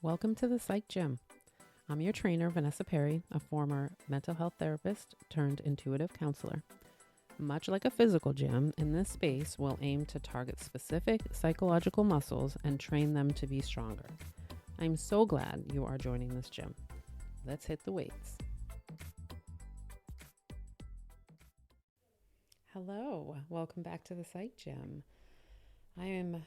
Welcome to the Psych Gym. I'm your trainer, Vanessa Perry, a former mental health therapist turned intuitive counselor. Much like a physical gym, in this space we'll aim to target specific psychological muscles and train them to be stronger. I'm so glad you are joining this gym. Let's hit the weights. Hello, welcome back to the Psych Gym. I am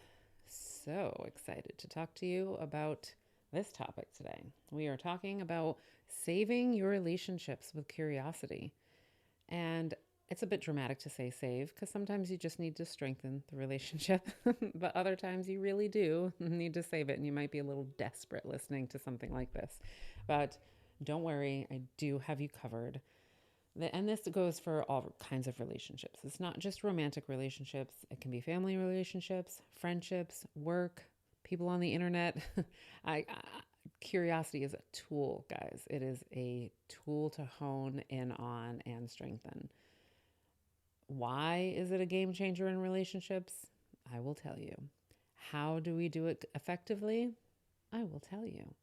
so excited to talk to you about this topic today. We are talking about saving your relationships with curiosity. And it's a bit dramatic to say save because sometimes you just need to strengthen the relationship, but other times you really do need to save it, and you might be a little desperate listening to something like this. But don't worry, I do have you covered. And this goes for all kinds of relationships. It's not just romantic relationships. It can be family relationships, friendships, work, people on the internet. Curiosity is a tool, guys. It is a tool to hone in on and strengthen. Why is it a game changer in relationships? I will tell you. How do we do it effectively? I will tell you.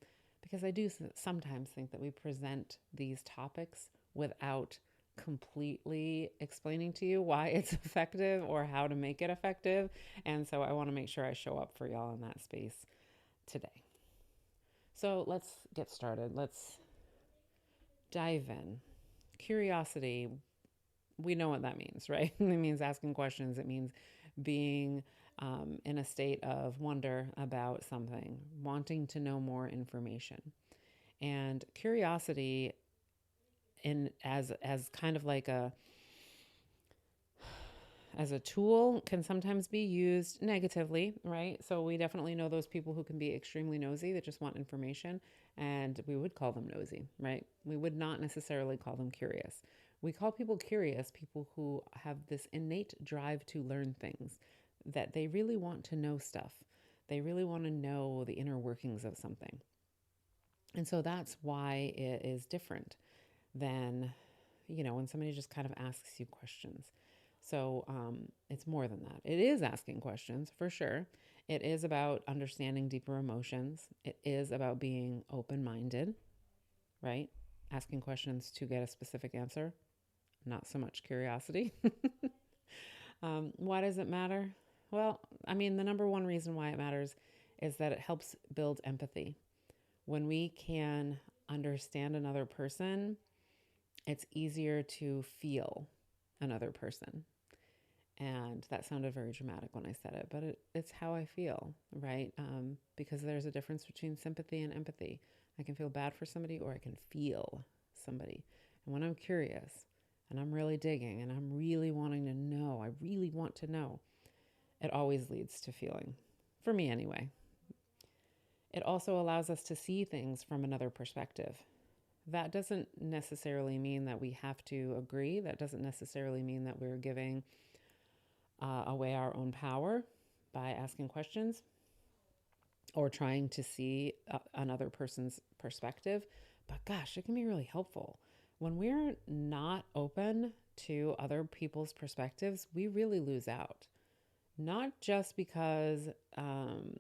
Because I do sometimes think that we present these topics without completely explaining to you why it's effective or how to make it effective. And so I want to make sure I show up for y'all in that space today. So let's get started. Let's dive in. Curiosity, we know what that means, right? It means asking questions. It means being in a state of wonder about something, wanting to know more information. And curiosity as kind of like as a tool can sometimes be used negatively, right? So we definitely know those people who can be extremely nosy that just want information, and we would call them nosy, right? We would not necessarily call them curious. We call people curious people who have this innate drive to learn things, that they really want to know stuff. They really want to know the inner workings of something. And so that's why it is different than, when somebody just kind of asks you questions. So it's more than that. It is asking questions for sure. It is about understanding deeper emotions. It is about being open-minded, right? Asking questions to get a specific answer, not so much curiosity. Why does it matter? Well, the number one reason why it matters is that it helps build empathy. When we can understand another person, it's easier to feel another person. And that sounded very dramatic when I said it, but it's how I feel, right? Because there's a difference between sympathy and empathy. I can feel bad for somebody, or I can feel somebody. And when I'm curious and I'm really digging and I'm really wanting to know, I really want to know, it always leads to feeling, for me anyway. It also allows us to see things from another perspective. That doesn't necessarily mean that we have to agree. That doesn't necessarily mean that we're giving away our own power by asking questions or trying to see another person's perspective. But gosh, it can be really helpful. When we're not open to other people's perspectives, we really lose out. Not just because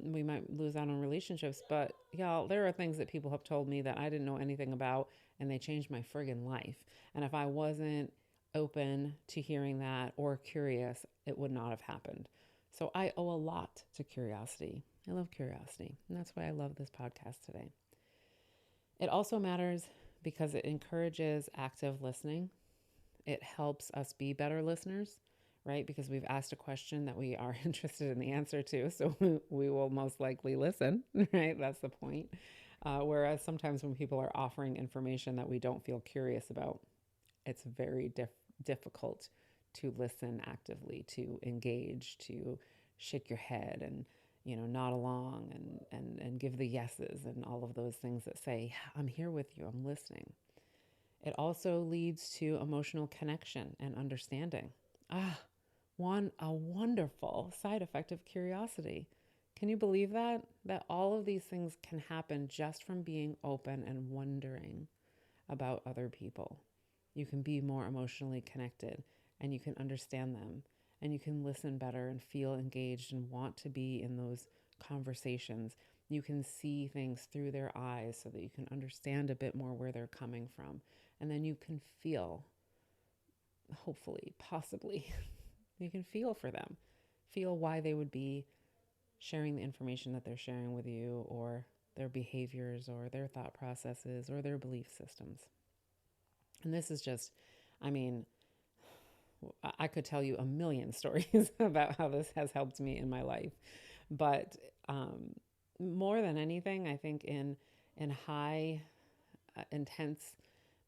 we might lose out on relationships, but y'all, there are things that people have told me that I didn't know anything about, and they changed my friggin' life. And if I wasn't open to hearing that or curious, it would not have happened. So I owe a lot to curiosity. I love curiosity, and that's why I love this podcast today. It also matters because it encourages active listening. It helps us be better listeners, right? Because we've asked a question that we are interested in the answer to, so we will most likely listen, right? That's the point. Whereas sometimes when people are offering information that we don't feel curious about, it's very difficult to listen actively, to engage, to shake your head and nod along and give the yeses and all of those things that say, I'm here with you, I'm listening. It also leads to emotional connection and understanding. A wonderful side effect of curiosity. Can you believe that? That all of these things can happen just from being open and wondering about other people. You can be more emotionally connected, and you can understand them, and you can listen better and feel engaged and want to be in those conversations You can see things through their eyes so that you can understand a bit more where they're coming from. And then you can feel, hopefully, possibly, you can feel for them, feel why they would be sharing the information that they're sharing with you, or their behaviors, or their thought processes, or their belief systems. And this is just, I mean, I could tell you a million stories about how this has helped me in my life. But more than anything, I think in high intense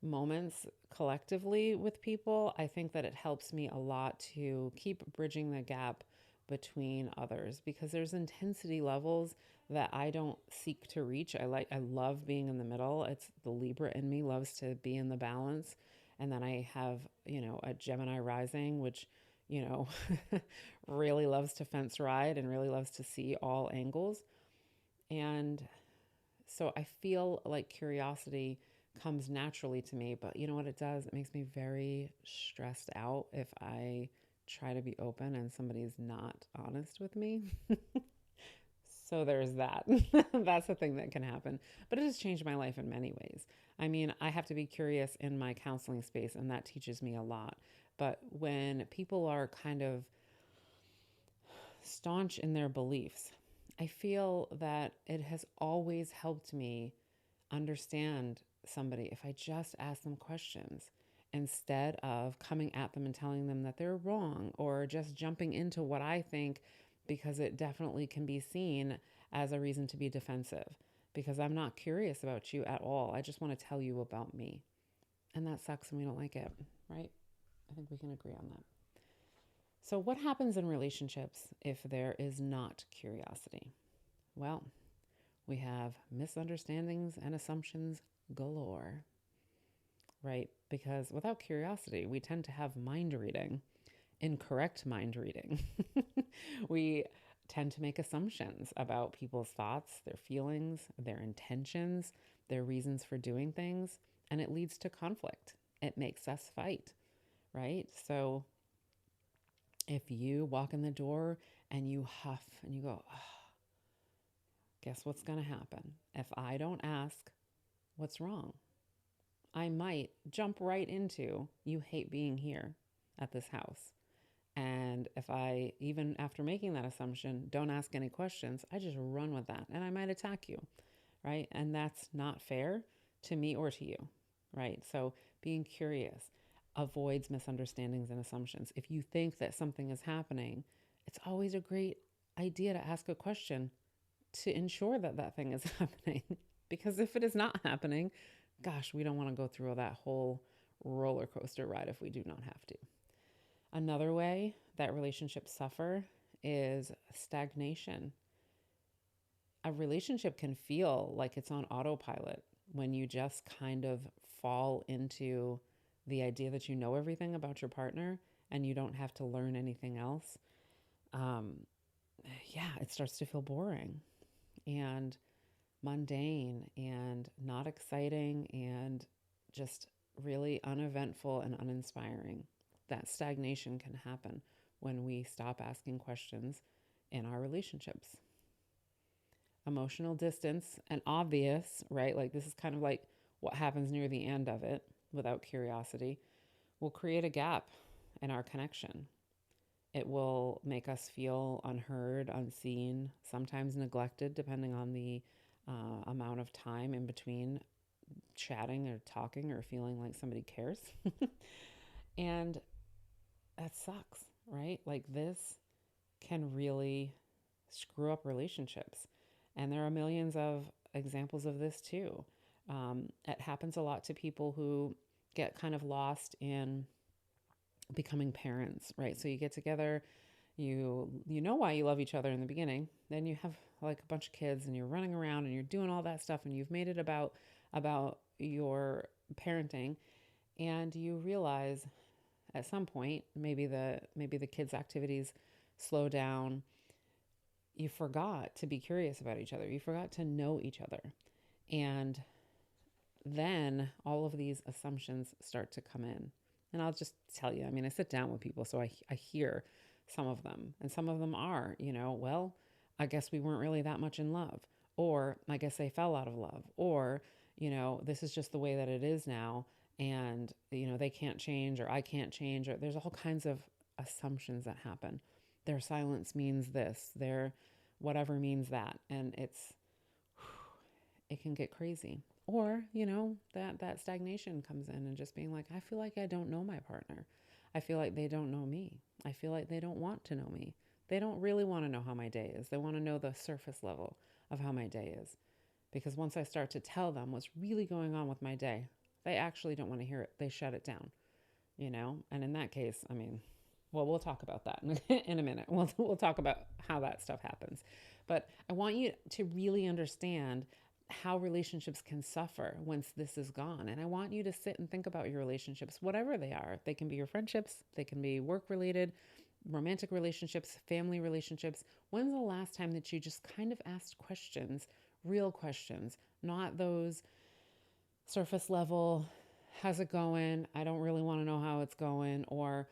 moments collectively with people, I think that it helps me a lot to keep bridging the gap between others, because there's intensity levels that I don't seek to reach. I love being in the middle. It's the Libra in me loves to be in the balance. And then I have, a Gemini rising, which, you know, really loves to fence ride and really loves to see all angles. And so I feel like curiosity comes naturally to me, but you know what it does? It makes me very stressed out if I try to be open and somebody's not honest with me. So there's that. That's the thing that can happen. But it has changed my life in many ways. I mean, I have to be curious in my counseling space, and that teaches me a lot. But when people are kind of staunch in their beliefs, I feel that it has always helped me understand somebody if I just ask them questions instead of coming at them and telling them that they're wrong, or just jumping into what I think, because it definitely can be seen as a reason to be defensive, because I'm not curious about you at all. I just want to tell you about me. And that sucks and we don't like it, right? I think we can agree on that. So, what happens in relationships if there is not curiosity? Well, we have misunderstandings and assumptions galore, right? Because without curiosity, we tend to have mind reading, incorrect mind reading. We tend to make assumptions about people's thoughts, their feelings, their intentions, their reasons for doing things, and it leads to conflict. It makes us fight, right? So if you walk in the door and you huff and you go, oh, guess what's going to happen? If I don't ask, what's wrong? I might jump right into, you hate being here at this house. And if I, even after making that assumption, don't ask any questions, I just run with that and I might attack you, right? And that's not fair to me or to you, right? So being curious avoids misunderstandings and assumptions. If you think that something is happening, it's always a great idea to ask a question to ensure that that thing is happening. Because if it is not happening, gosh, we don't want to go through that whole roller coaster ride if we do not have to. Another way that relationships suffer is stagnation. A relationship can feel like it's on autopilot when you just kind of fall into the idea that you know everything about your partner and you don't have to learn anything else. Um, yeah, it starts to feel boring and mundane and not exciting and just really uneventful and uninspiring. That stagnation can happen when we stop asking questions in our relationships. Emotional distance and obvious, right? Like this is kind of like what happens near the end of it without curiosity will create a gap in our connection. It will make us feel unheard, unseen, sometimes neglected, depending on the amount of time in between chatting or talking or feeling like somebody cares. And that sucks, right? Like this can really screw up relationships. And there are millions of examples of this too. It happens a lot to people who get kind of lost in becoming parents, right? So you get together, you know why you love each other in the beginning. Then you have like a bunch of kids and you're running around and you're doing all that stuff and you've made it about your parenting, and you realize at some point maybe the kids' activities slow down. You forgot to be curious about each other. You forgot to know each other. And then all of these assumptions start to come in. And I'll just tell you, I mean, I sit down with people, so I hear some of them. And some of them are, well, I guess we weren't really that much in love. Or I guess they fell out of love. Or, this is just the way that it is now. And, they can't change, or I can't change, or there's all kinds of assumptions that happen. Their silence means this, their whatever means that. And it can get crazy. Or, that stagnation comes in and just being like, I feel like I don't know my partner. I feel like they don't know me. I feel like they don't want to know me. They don't really want to know how my day is. They want to know the surface level of how my day is. Because once I start to tell them what's really going on with my day, they actually don't want to hear it. They shut it down, And in that case, well, we'll talk about that in a minute. We'll talk about how that stuff happens. But I want you to really understand how relationships can suffer once this is gone. And I want you to sit and think about your relationships, whatever they are. They can be your friendships, they can be work related, romantic relationships, family relationships. When's the last time that you just kind of asked questions, real questions, not those surface level, how's it going? I don't really want to know how it's going. Or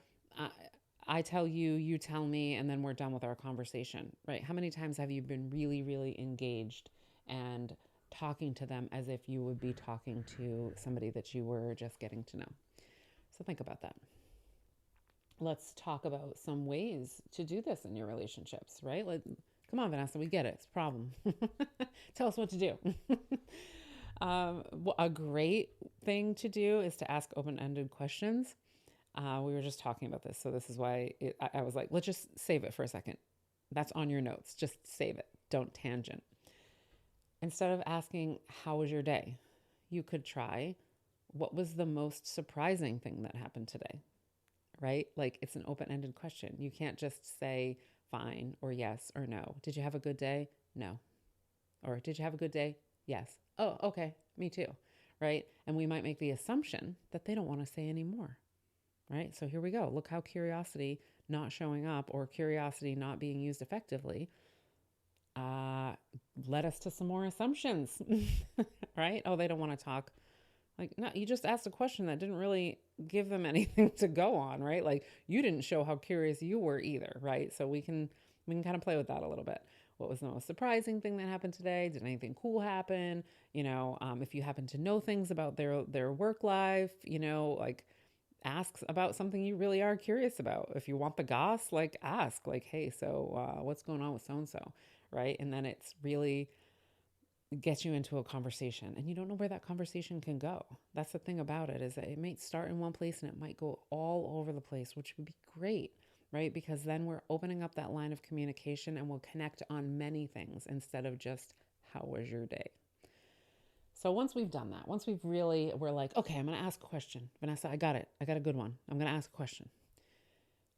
I tell you, you tell me, and then we're done with our conversation, right? How many times have you been really, really engaged and talking to them as if you would be talking to somebody that you were just getting to know? So think about that. Let's talk about some ways to do this in your relationships, right? Come on, Vanessa, we get it. It's a problem. Tell us what to do. A great thing to do is to ask open-ended questions. We were just talking about this, so this is why I was like, let's just save it for a second. That's on your notes. Just save it. Don't tangent. Instead of asking, how was your day? You could try, what was the most surprising thing that happened today? Right? Like, it's an open-ended question. You can't just say fine or yes or no. Did you have a good day? No. Or did you have a good day? Yes. Oh, okay. Me too. Right? And we might make the assumption that they don't want to say anymore. Right? So here we go. Look how curiosity not showing up, or curiosity not being used effectively, led us to some more assumptions. Right? Oh, they don't want to talk. Like, no, you just asked a question that didn't really give them anything to go on, right? Like, you didn't show how curious you were either, right? So we can kind of play with that a little bit. What was the most surprising thing that happened today? Did anything cool happen? If you happen to know things about their work life, like, ask about something you really are curious about. If you want the goss, like, ask, like, hey, so what's going on with so-and-so, right? And then it's really gets you into a conversation, and you don't know where that conversation can go. That's the thing about it, is that it might start in one place and it might go all over the place, which would be great, right? Because then we're opening up that line of communication and we'll connect on many things instead of just, how was your day? So once we've done that, once we're like, okay, I'm going to ask a question. Vanessa, I got it. I got a good one. I'm going to ask a question.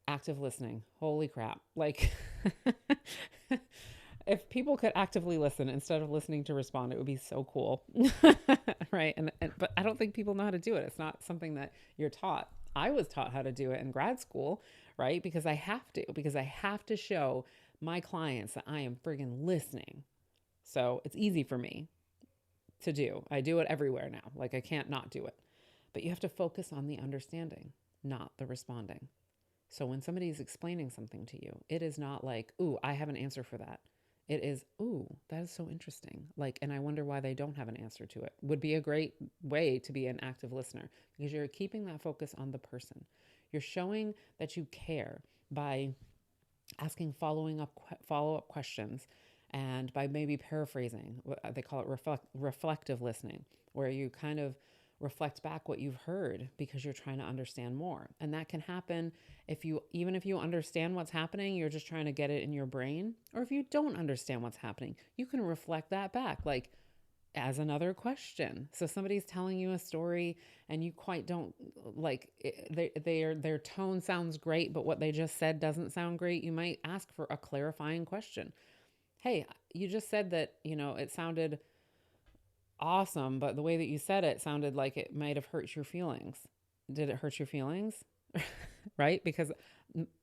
Active listening. Holy crap. Like, if people could actively listen instead of listening to respond, it would be so cool. Right? But I don't think people know how to do it. It's not something that you're taught. I was taught how to do it in grad school, right? Because I have to show my clients that I am friggin' listening. So it's easy for me to do. I do it everywhere now. Like, I can't not do it. But you have to focus on the understanding, not the responding. So when somebody's explaining something to you, it is not like, ooh, I have an answer for that. It is, ooh, that is so interesting. Like, and I wonder why they don't have an answer to it. Would be a great way to be an active listener, because you're keeping that focus on the person. You're showing that you care by asking follow-up questions, and by maybe paraphrasing. They call it reflective listening, where you kind of reflect back what you've heard because you're trying to understand more. And that can happen even if you understand what's happening, you're just trying to get it in your brain. Or if you don't understand what's happening, you can reflect that back, like, as another question. So somebody's telling you a story and you quite don't like their tone sounds great, but what they just said doesn't sound great. You might ask for a clarifying question. Hey, you just said that, it sounded awesome, but the way that you said it sounded like it might have hurt your feelings. Did it hurt your feelings? Right? Because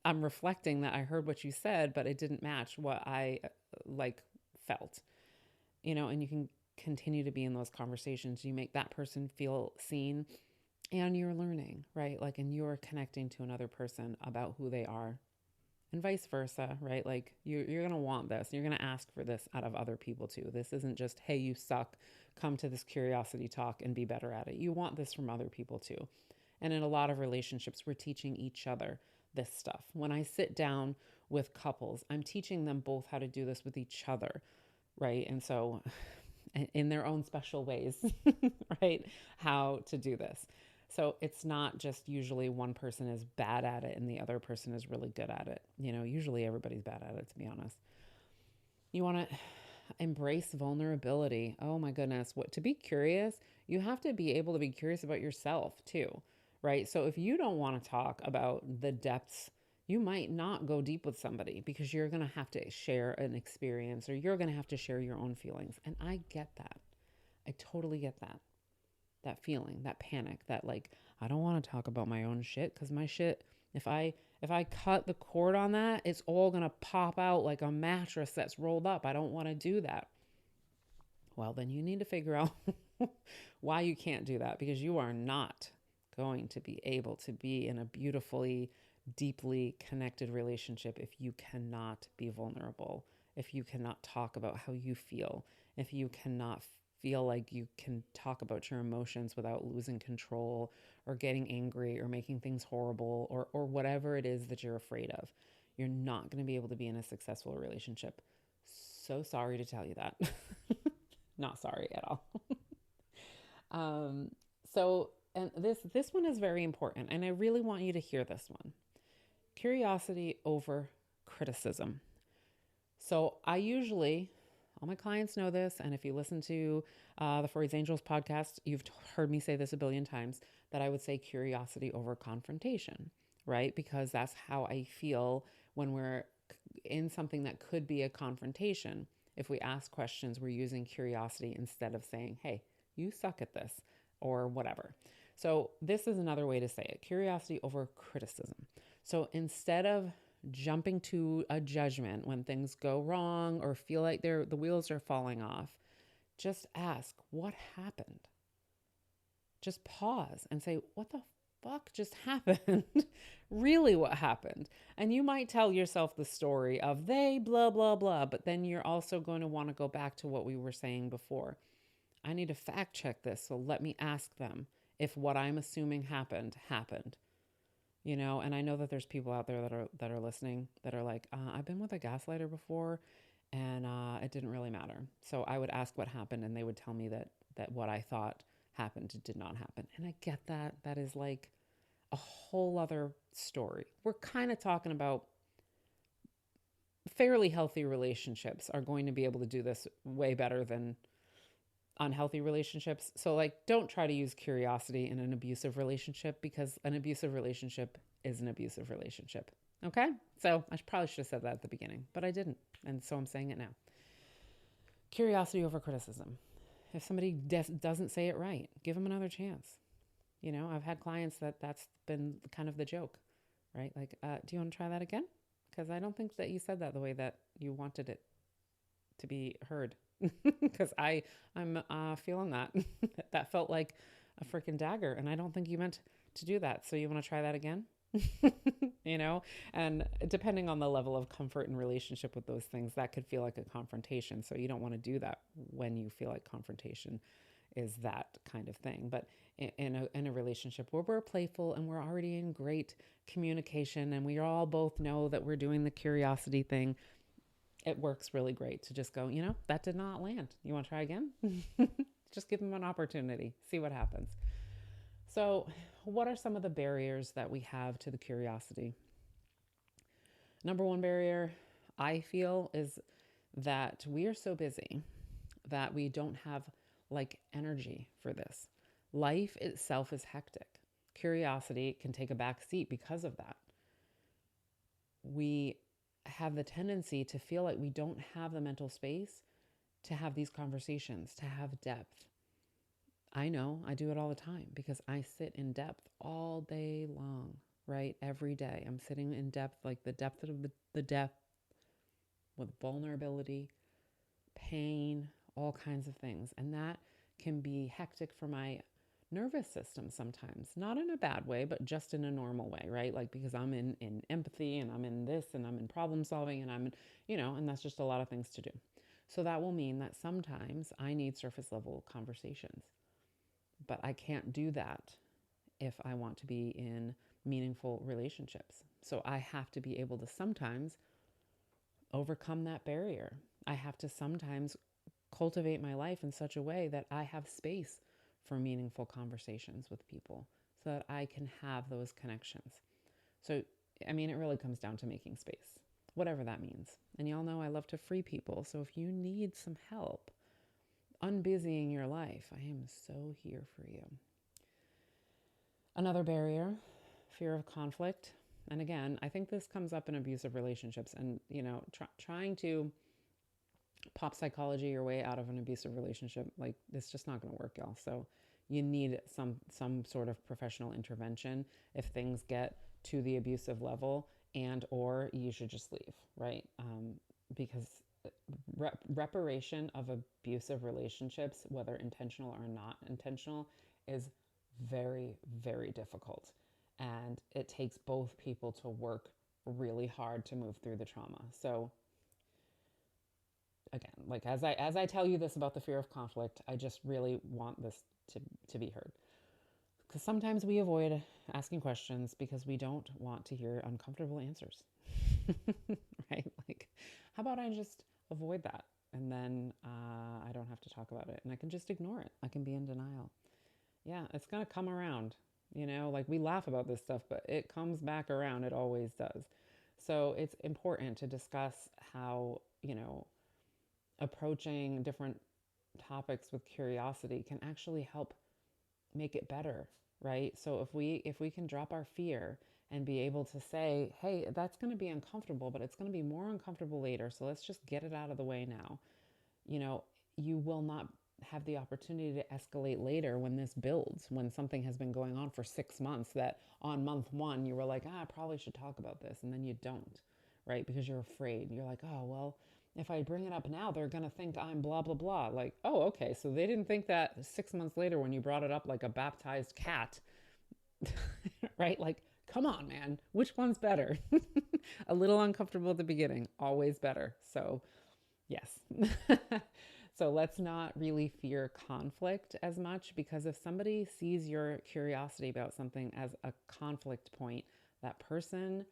I'm reflecting that I heard what you said, but it didn't match what I felt, and you can continue to be in those conversations. You make that person feel seen, and you're learning, right? Like, and you're connecting to another person about who they are and vice versa, right? Like you're going to want this. You're going to ask for this out of other people too. This isn't just, hey, you suck. Come to this curiosity talk and be better at it. You want this from other people too. And in a lot of relationships, we're teaching each other this stuff. When I sit down with couples, I'm teaching them both how to do this with each other, right? And so, in their own special ways, right? How to do this. So it's not just usually one person is bad at it and the other person is really good at it. Usually everybody's bad at it, to be honest. You want to embrace vulnerability. Oh my goodness. What to be curious, you have to be able to be curious about yourself too, right? So if you don't want to talk about the depths, you might not go deep with somebody because you're going to have to share an experience or you're going to have to share your own feelings. And I get that. I totally get that. That feeling, that panic, that like I don't want to talk about my own shit cuz my shit if I cut the cord on that, it's all going to pop out like a mattress that's rolled up. I don't want to do that. Well, then you need to figure out why you can't do that because you are not going to be able to be in a beautifully, deeply connected relationship if you cannot be vulnerable, if you cannot talk about how you feel, if you cannot feel like you can talk about your emotions without losing control or getting angry or making things horrible or whatever it is that you're afraid of. You're not going to be able to be in a successful relationship. So sorry to tell you that. Not sorry at all. um, so, and this one is very important, and I really want you to hear this one. Curiosity over criticism. So I usually, all my clients know this, and if you listen to the Freud's Angels podcast, you've heard me say this a billion times, that I would say curiosity over confrontation, right? Because that's how I feel when we're in something that could be a confrontation. If we ask questions, we're using curiosity instead of saying, hey, you suck at this or whatever. So this is another way to say it, curiosity over criticism. So instead of jumping to a judgment when things go wrong or feel like the wheels are falling off, just ask, what happened? Just pause and say, what the fuck just happened? Really, what happened? And you might tell yourself the story of they blah, blah, blah, but then you're also going to want to go back to what we were saying before. I need to fact check this, so let me ask them if what I'm assuming happened. And I know that there's people out there that are listening that are like, I've been with a gaslighter before and it didn't really matter. So I would ask what happened and they would tell me that what I thought happened did not happen. And I get that. That is like a whole other story. We're kind of talking about fairly healthy relationships are going to be able to do this way better than unhealthy relationships. So like don't try to use curiosity in an abusive relationship because an abusive relationship is an abusive relationship. Okay? So I probably should have said that at the beginning, but I didn't. And so I'm saying it now. Curiosity over criticism. If somebody doesn't say it right, give them another chance. I've had clients that's been kind of the joke, right? Like, do you want to try that again? Because I don't think that you said that the way that you wanted it to be heard. Because I'm feeling that. That felt like a freaking dagger, and I don't think you meant to do that. So you want to try that again? And depending on the level of comfort and relationship with those things, that could feel like a confrontation. So you don't want to do that when you feel like confrontation is that kind of thing. But in a relationship where we're playful and we're already in great communication and we all both know that we're doing the curiosity thing, it works really great to just go, that did not land. You want to try again? Just give them an opportunity, see what happens. So, what are some of the barriers that we have to the curiosity? Number one barrier I feel is that we are so busy that we don't have like energy for this. Life itself is hectic. Curiosity can take a back seat because of that. We have the tendency to feel like we don't have the mental space to have these conversations, to have depth. I know I do it all the time because I sit in depth all day long, right? Every day I'm sitting in depth, like the depth of the depth with vulnerability, pain, all kinds of things. And that can be hectic for my nervous system sometimes, not in a bad way, but just in a normal way, right? Like because I'm in empathy and I'm in this and I'm in problem solving and I'm in, and that's just a lot of things to do. So that will mean that sometimes I need surface level conversations, but I can't do that if I want to be in meaningful relationships. So I have to be able to sometimes overcome that barrier. I have to sometimes cultivate my life in such a way that I have space for meaningful conversations with people so that I can have those connections. So, I mean, it really comes down to making space, whatever that means. And y'all know I love to free people. So if you need some help unbusying your life, I am so here for you. Another barrier, fear of conflict. And again, I think this comes up in abusive relationships and, trying to pop psychology your way out of an abusive relationship, like it's just not going to work, y'all. So you need some sort of professional intervention if things get to the abusive level, and or you should just leave, right? Because reparation of abusive relationships, whether intentional or not intentional, is very, very difficult. And it takes both people to work really hard to move through the trauma. So again, like as I tell you this about the fear of conflict, I just really want this to be heard. Because sometimes we avoid asking questions because we don't want to hear uncomfortable answers. Right? Like, how about I just avoid that? And then I don't have to talk about it and I can just ignore it. I can be in denial. Yeah, it's going to come around. Like we laugh about this stuff, but it comes back around. It always does. So it's important to discuss how, approaching different topics with curiosity can actually help make it better, right? So if we can drop our fear and be able to say, hey, that's going to be uncomfortable, but it's going to be more uncomfortable later, so let's just get it out of the way now. You will not have the opportunity to escalate later when this builds, when something has been going on for 6 months that on month one you were like, I probably should talk about this, and then you don't, right? Because you're afraid. You're like, oh, well, if I bring it up now, they're going to think I'm blah, blah, blah. Like, oh, okay. So they didn't think that 6 months later when you brought it up like a baptized cat, right? Like, come on, man. Which one's better? A little uncomfortable at the beginning, always better. So, yes. So let's not really fear conflict as much, because if somebody sees your curiosity about something as a conflict point, that person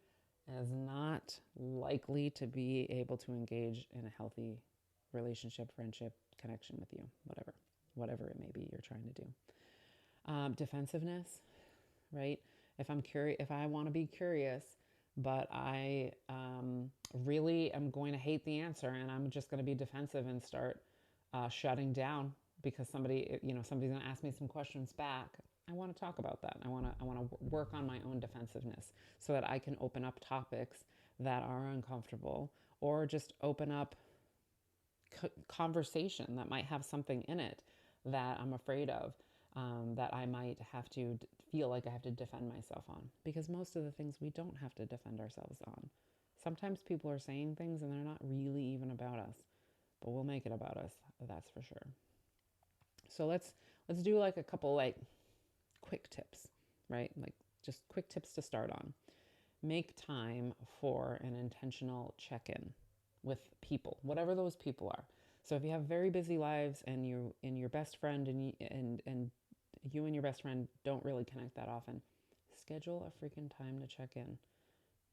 is not likely to be able to engage in a healthy relationship, friendship, connection with you, whatever it may be you're trying to do. Defensiveness, right? If I want to be curious, but I really am going to hate the answer and I'm just going to be defensive and start shutting down because somebody's going to ask me some questions back. I want to talk about that. I want to work on my own defensiveness so that I can open up topics that are uncomfortable, or just open up conversation that might have something in it that I'm afraid of, that I might have to feel like I have to defend myself on. Because most of the things we don't have to defend ourselves on. Sometimes people are saying things and they're not really even about us, but we'll make it about us. That's for sure. So let's do like a couple like quick tips, right? Like just quick tips to start on. Make time for an intentional check-in with people, whatever those people are. So if you have very busy lives and your best friend and you and your best friend don't really connect that often, schedule a freaking time to check in.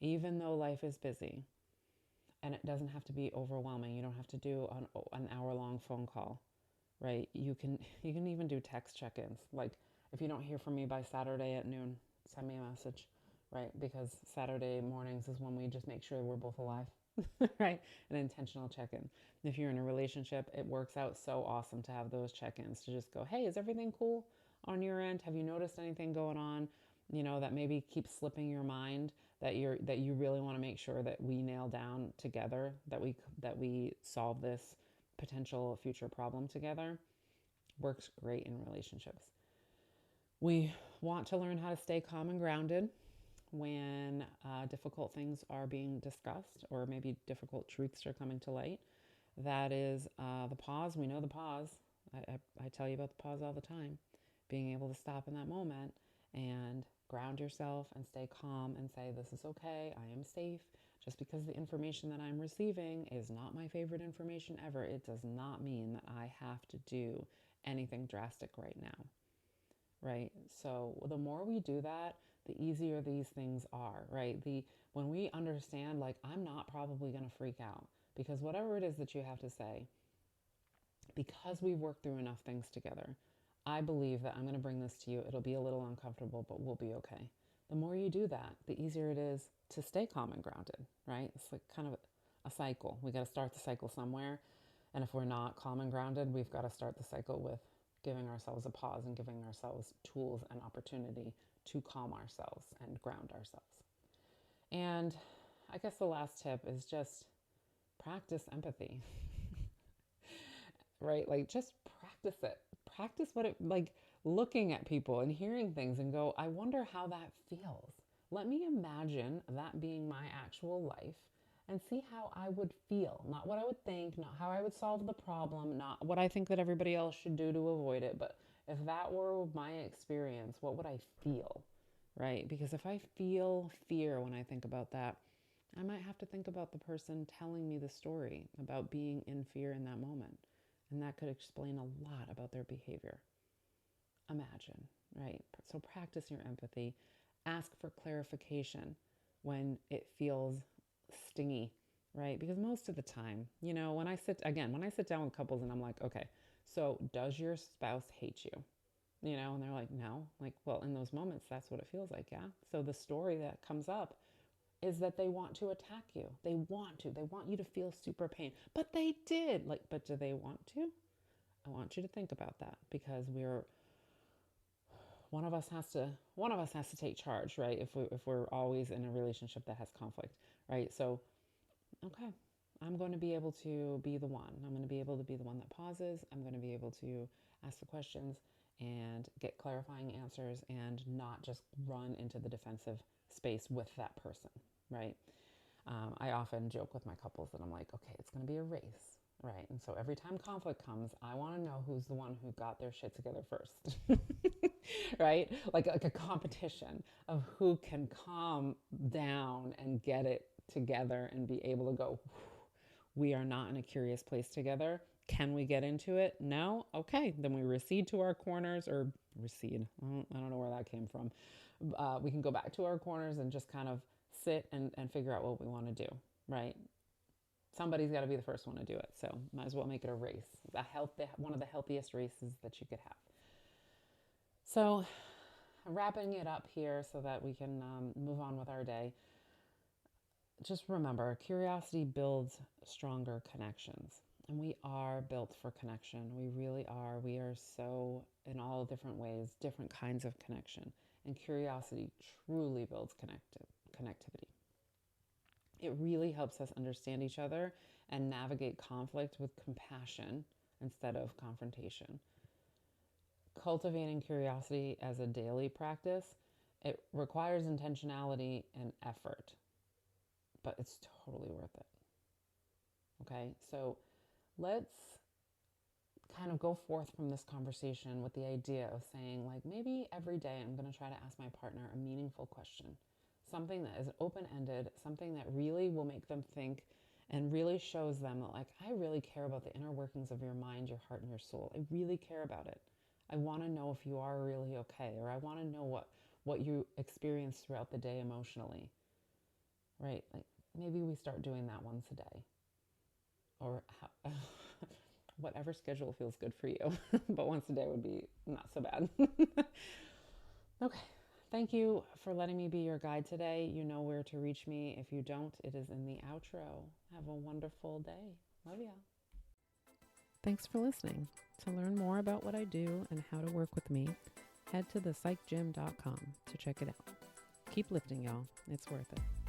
Even though life is busy, and it doesn't have to be overwhelming. You don't have to do an hour-long phone call, right? You can even do text check-ins. Like if you don't hear from me by Saturday at noon, send me a message, right? Because Saturday mornings is when we just make sure we're both alive, right? An intentional check-in. If you're in a relationship, it works out so awesome to have those check-ins, to just go, hey, is everything cool on your end? Have you noticed anything going on, that maybe keeps slipping your mind, that you really want to make sure that we nail down together, that we solve this potential future problem together. Works great in relationships. We want to learn how to stay calm and grounded when difficult things are being discussed, or maybe difficult truths are coming to light. That is the pause. We know the pause. I tell you about the pause all the time, being able to stop in that moment and ground yourself and stay calm and say, this is okay, I am safe. Just because the information that I'm receiving is not my favorite information ever, it does not mean that I have to do anything drastic right now, right? So the more we do that, the easier these things are, right? When we understand, like, I'm not probably going to freak out because whatever it is that you have to say, because we've worked through enough things together, I believe that I'm going to bring this to you. It'll be a little uncomfortable, but we'll be okay. The more you do that, the easier it is to stay calm and grounded, right? It's like kind of a cycle. We got to start the cycle somewhere. And if we're not calm and grounded, we've got to start the cycle with giving ourselves a pause and giving ourselves tools and opportunity to calm ourselves and ground ourselves. And I guess the last tip is just practice empathy, right? Like just practice it. Practice what it, like looking at people and hearing things and go, I wonder how that feels. Let me imagine that being my actual life and see how I would feel. Not what I would think, not how I would solve the problem, not what I think that everybody else should do to avoid it. But if that were my experience, what would I feel, right? Because if I feel fear when I think about that, I might have to think about the person telling me the story about being in fear in that moment. And that could explain a lot about their behavior. Imagine, right? So practice your empathy. Ask for clarification when it feels stingy, right? Because most of the time, when I sit down with couples and I'm like, okay, so does your spouse hate you? And they're like, no. Like, well, in those moments, that's what it feels like, yeah? So the story that comes up is that they want to attack you. They want you to feel super pain. But they did. Like, but do they want to? I want you to think about that because one of us has to take charge, right? If we're always in a relationship that has conflict, right? So, okay, I'm going to be able to be the one. I'm going to be able to be the one that pauses. I'm going to be able to ask the questions and get clarifying answers and not just run into the defensive space with that person, right? I often joke with my couples that I'm like, okay, it's going to be a race, right? And so every time conflict comes, I want to know who's the one who got their shit together first, right? Like a competition of who can calm down and get it together and be able to go, we are not in a curious place together. Can we get into it? No? Okay, then we recede to our corners or recede. I don't know where that came from. We can go back to our corners and just kind of sit and figure out what we want to do, right? Somebody's got to be the first one to do it. So might as well make it a race. One of the healthiest races that you could have. So wrapping it up here so that we can move on with our day. Just remember, curiosity builds stronger connections. And we are built for connection. We really are. We are so, in all different ways, different kinds of connection. And curiosity truly builds connectivity. It really helps us understand each other and navigate conflict with compassion instead of confrontation. Cultivating curiosity as a daily practice, it requires intentionality and effort, but it's totally worth it. Okay, so let's kind of go forth from this conversation with the idea of saying, like, maybe every day I'm going to try to ask my partner a meaningful question, something that is open-ended, something that really will make them think and really shows them that, like, I really care about the inner workings of your mind, your heart, and your soul. I really care about it. I want to know if you are really okay, or I want to know what you experience throughout the day emotionally, right? Like, maybe we start doing that once a day, or whatever schedule feels good for you. But once a day would be not so bad. Okay. Thank you for letting me be your guide today. You know where to reach me. If you don't, it is in the outro. Have a wonderful day. Love ya. Thanks for listening. To learn more about what I do and how to work with me, head to thepsychgym.com to check it out. Keep lifting, y'all. It's worth it.